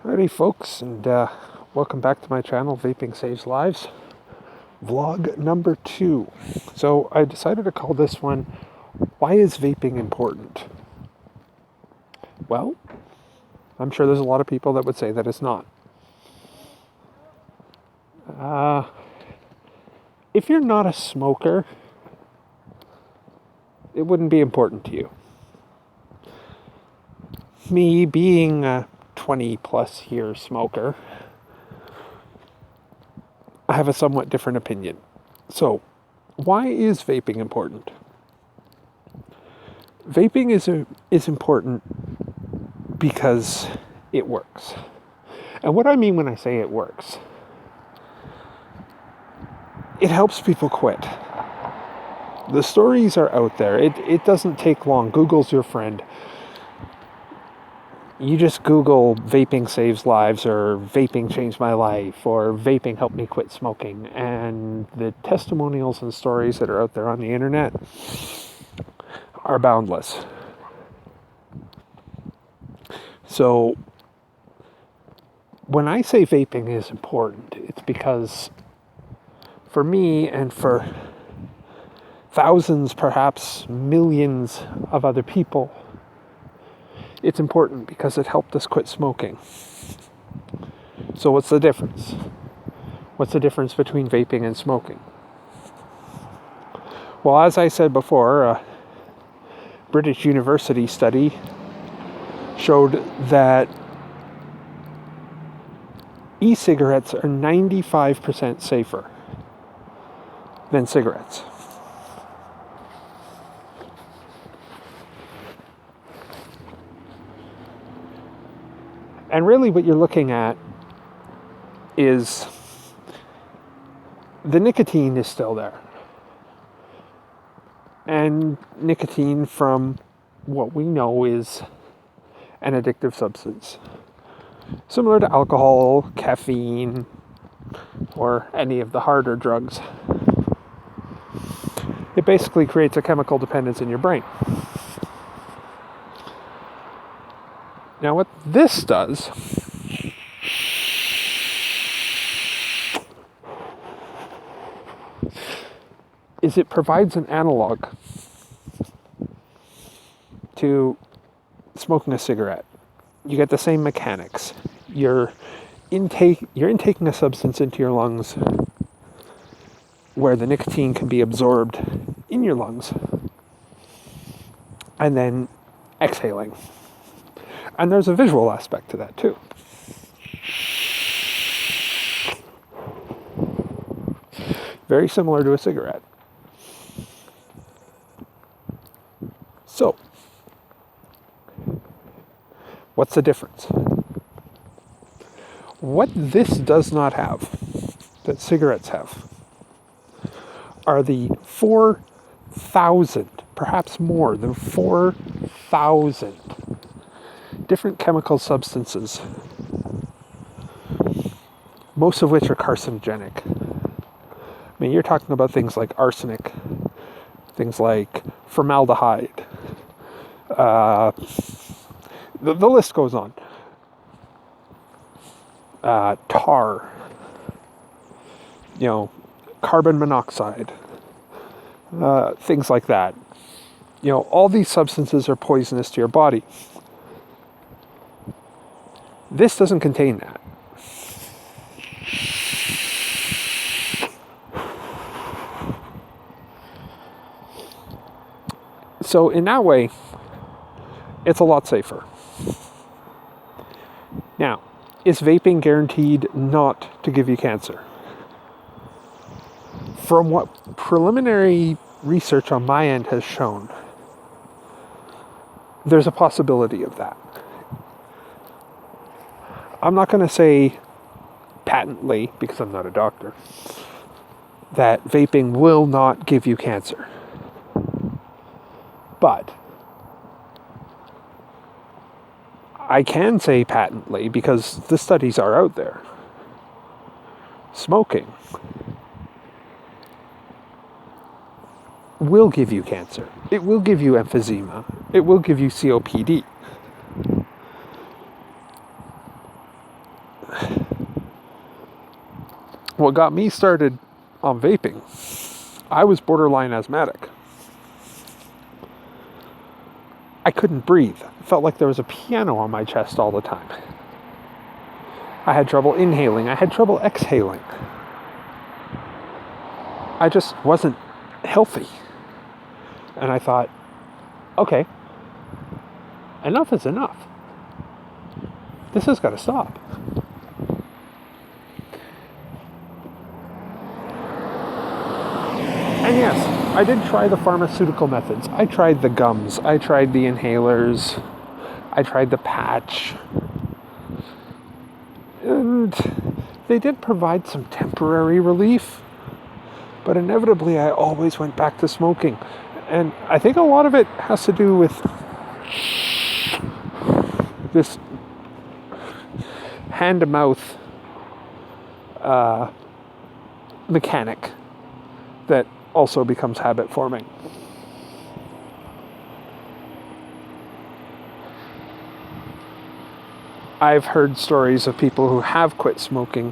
Alrighty folks, and welcome back to my channel, Vaping Saves Lives, vlog number 2. So I decided to call this one, Why is Vaping Important? Well, I'm sure there's a lot of people that would say that it's not. If you're not a smoker, it wouldn't be important to you. Me being a 20 plus year smoker, I have a somewhat different opinion. So, why is vaping important? Vaping is important because it works. And what I mean when I say it works, it helps people quit. The stories are out there. It doesn't take long. Google's your friend. You just Google vaping saves lives or vaping changed my life or vaping helped me quit smoking, and the testimonials and stories that are out there on the internet are boundless. So when I say vaping is important, it's because for me and for thousands, perhaps millions of other people, it's important because it helped us quit smoking. So what's the difference? What's the difference between vaping and smoking? Well, as I said before, a British university study showed that e-cigarettes are 95% safer than cigarettes. And really what you're looking at is the nicotine is still there. And nicotine, from what we know, is an addictive substance. Similar to alcohol, caffeine, or any of the harder drugs. It basically creates a chemical dependence in your brain. Now what this does is it provides an analog to smoking a cigarette. You get the same mechanics. You're intaking a substance into your lungs where the nicotine can be absorbed in your lungs and then exhaling. And there's a visual aspect to that too. Very similar to a cigarette. So, what's the difference? What this does not have, that cigarettes have, are the 4,000, perhaps more than 4,000 different chemical substances, most of which are carcinogenic. I mean, you're talking about things like arsenic, things like formaldehyde. The list goes on. Tar, carbon monoxide, things like that. All these substances are poisonous to your body. This doesn't contain that. So in that way, it's a lot safer. Now, is vaping guaranteed not to give you cancer? From what preliminary research on my end has shown, there's a possibility of that. I'm not going to say patently, because I'm not a doctor, that vaping will not give you cancer. But I can say patently, because the studies are out there, smoking will give you cancer. It will give you emphysema. It will give you COPD. what got me started on vaping, I was borderline asthmatic. I couldn't breathe. It felt like there was a piano on my chest all the time. I had trouble inhaling. I had trouble exhaling. I just wasn't healthy. And I thought, okay, enough is enough. This has got to stop. And yes, I did try the pharmaceutical methods. I tried the gums. I tried the inhalers. I tried the patch. And they did provide some temporary relief. But inevitably, I always went back to smoking. And I think a lot of it has to do with this hand-to-mouth mechanic that also becomes habit forming. I've heard stories of people who have quit smoking,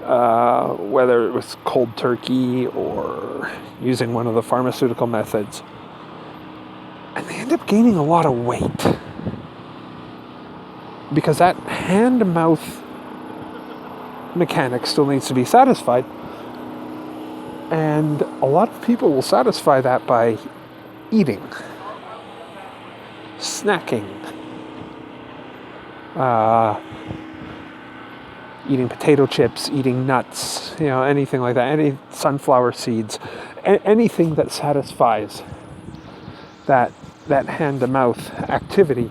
whether it was cold turkey or using one of the pharmaceutical methods, and they end up gaining a lot of weight because that hand-to-mouth mechanic still needs to be satisfied. And a lot of people will satisfy that by eating, snacking, eating potato chips, eating nuts, anything like that, any sunflower seeds, anything that satisfies that hand-to-mouth activity.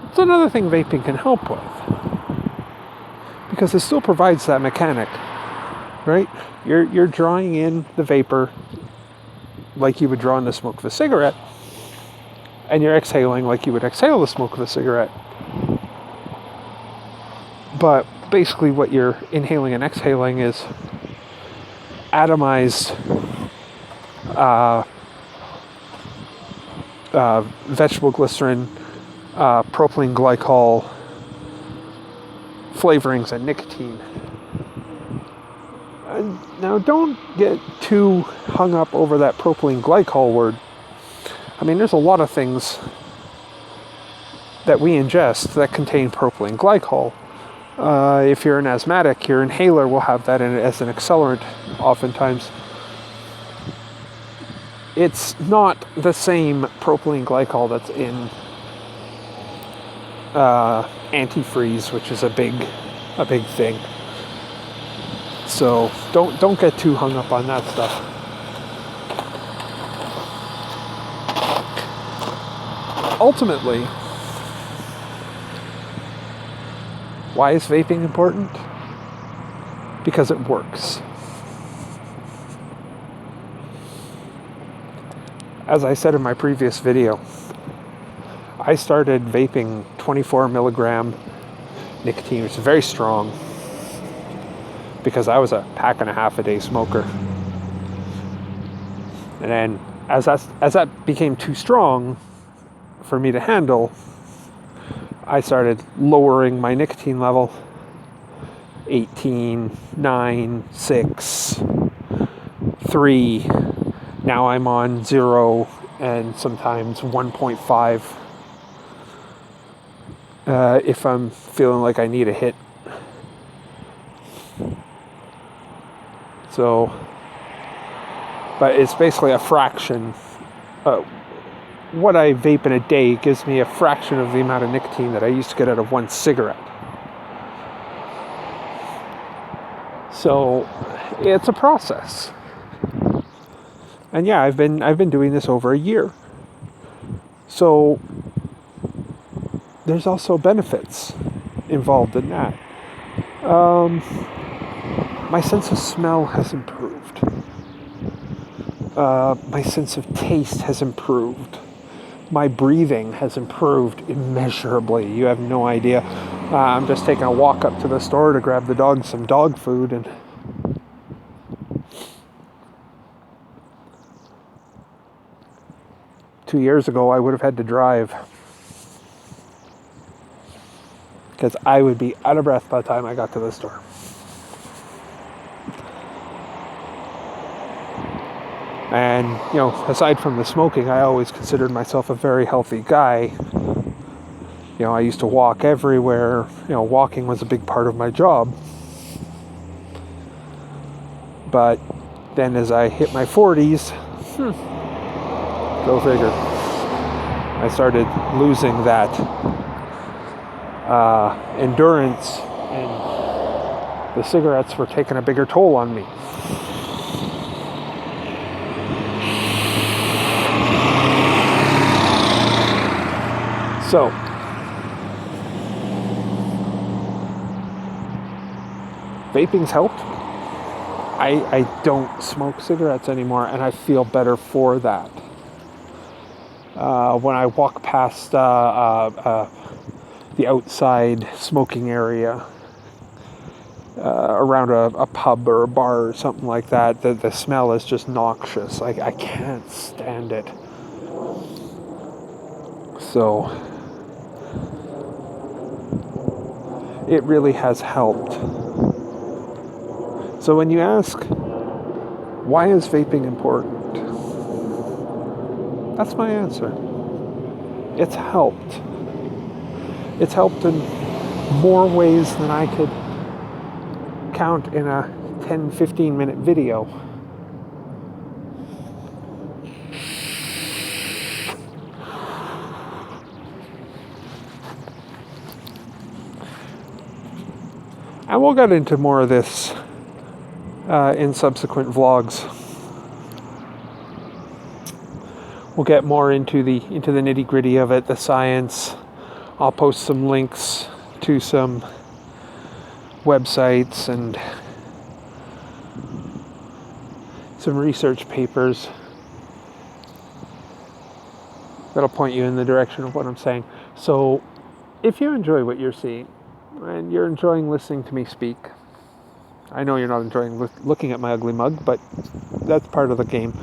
It's another thing vaping can help with, because it still provides that mechanic, right? You're drawing in the vapor like you would draw in the smoke of a cigarette, and you're exhaling like you would exhale the smoke of a cigarette. But basically what you're inhaling and exhaling is atomized vegetable glycerin, propylene glycol, flavorings, and nicotine. Now, don't get too hung up over that propylene glycol word. I mean, there's a lot of things that we ingest that contain propylene glycol. If you're an asthmatic, your inhaler will have that in it as an accelerant oftentimes. It's not the same propylene glycol that's in antifreeze, which is a big thing. So don't get too hung up on that stuff. Ultimately, why is vaping important? Because it works. As I said in my previous video, I started vaping 24 milligram nicotine, which is very strong, because I was a pack and a half a day smoker. And then as that became too strong for me to handle, I started lowering my nicotine level. 18, 9, 6, 3. Now I'm on 0 and sometimes 1.5 if I'm feeling like I need a hit. So, but it's basically a fraction. What I vape in a day gives me a fraction of the amount of nicotine that I used to get out of one cigarette. So, it's a process. And yeah, I've been doing this over a year. So, there's also benefits involved in that. My sense of smell has improved. My sense of taste has improved. My breathing has improved immeasurably. You have no idea. I'm just taking a walk up to the store to grab the dog some dog food, and two years ago I would have had to drive because I would be out of breath by the time I got to the store. And, you know, aside from the smoking, I always considered myself a very healthy guy. You know, I used to walk everywhere. You know, walking was a big part of my job. But then as I hit my 40s, go figure, I started losing that endurance, and the cigarettes were taking a bigger toll on me. So, vaping's helped. I don't smoke cigarettes anymore, and I feel better for that. When I walk past the outside smoking area around a pub or a bar or something like that, the smell is just noxious. I can't stand it. So it really has helped. So when you ask, why is vaping important? That's my answer. It's helped. It's helped in more ways than I could count in a 10-15 minute video. And we'll get into more of this in subsequent vlogs. We'll get more into the nitty-gritty of it, the science. I'll post some links to some websites and some research papers that'll point you in the direction of what I'm saying. So if you enjoy what you're seeing and you're enjoying listening to me speak, I know you're not enjoying looking at my ugly mug, but that's part of the game.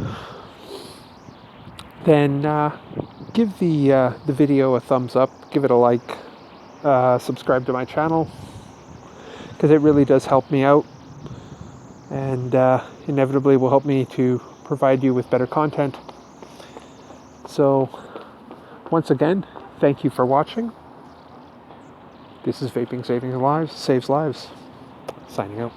Then give the video a thumbs up, give it a like, subscribe to my channel, because it really does help me out, and inevitably will help me to provide you with better content. So once again, thank you for watching. This is Vaping Saves Lives, signing out.